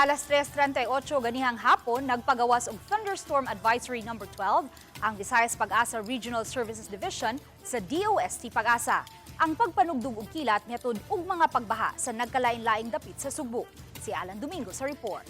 Alas 3:38 ganihang hapon, nagpagawas og Thunderstorm Advisory No. 12 ang Visayas Pag-asa Regional Services Division sa DOST Pag-asa. Ang pagpanugdog og kilat miatud og mga pagbaha sa nagkalain-laing dapit sa Sugbo. Si Alan Domingo sa report.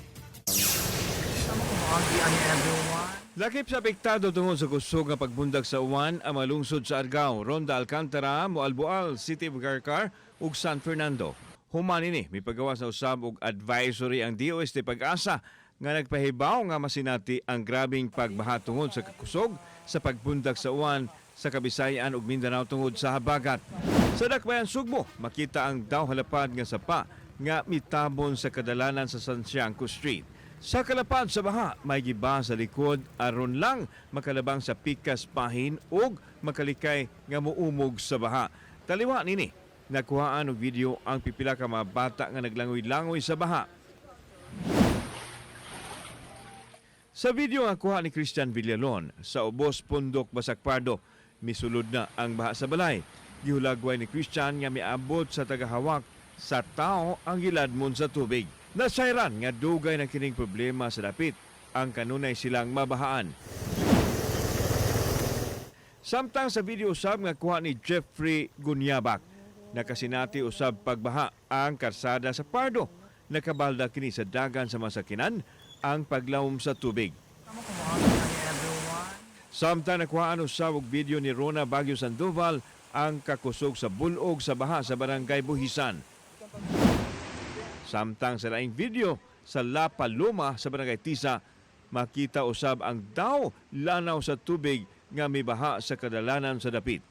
Lakip sa apektado tungod sa kusog nga pagbundag sa uwan ang malungsod sa Argao, Ronda Alcantara, Moalboal, City of Carcar ug San Fernando. Human ini may paggawas na usab og advisory ang DOST Pag-asa nga nagpahibaw nga masinati ang grabing pagbaha tungod sa kusog sa pagbundag sa uwan sa Kabisayan ug Mindanao tungod sa habagat. Sa Dakbayan Sugbo, makita ang daw halapad nga sapa nga mitabon sa kadalanan sa Santiago Street. Sa kalapad sa baha, may giba sa likod aron lang makalabang sa pikas pahin ug makalikay nga muumog sa baha. Taliwa nini, nakuhaan og video ang pipila ka mga bata nga naglangoy-langoy sa baha. Sa video nga kuha ni Christian Villalon sa Ubos Pundok Basak Pardo, misulod na ang baha sa balay. Gihulagway ni Christian nga miabot sa tagahawak sa tao ang giladmon sa tubig. Nasayran nga dugay na kining problema sa dapit ang kanunay silang mabahaan. Samtang sa video usab nga kuha ni Jeffrey Gunyabak, nakasinati usab pagbaha ang karsada sa Pardo. Nakabalda kini sa dagan sa masakinan ang paglawom sa tubig. Samtang nakuhaan usab og video ni Rona Baguio Sandoval ang kakusog sa bulog sa baha sa barangay Buhisan. Samtang sa laing video sa La Paloma sa barangay Tisa, makita usab ang daw lanaw sa tubig nga mibaha sa kadalanan sa dapit.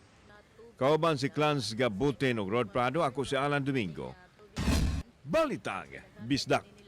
Kauban si Clans Gabutin ug Rod Prado, ako si Alan Domingo. Balitang Bisdak.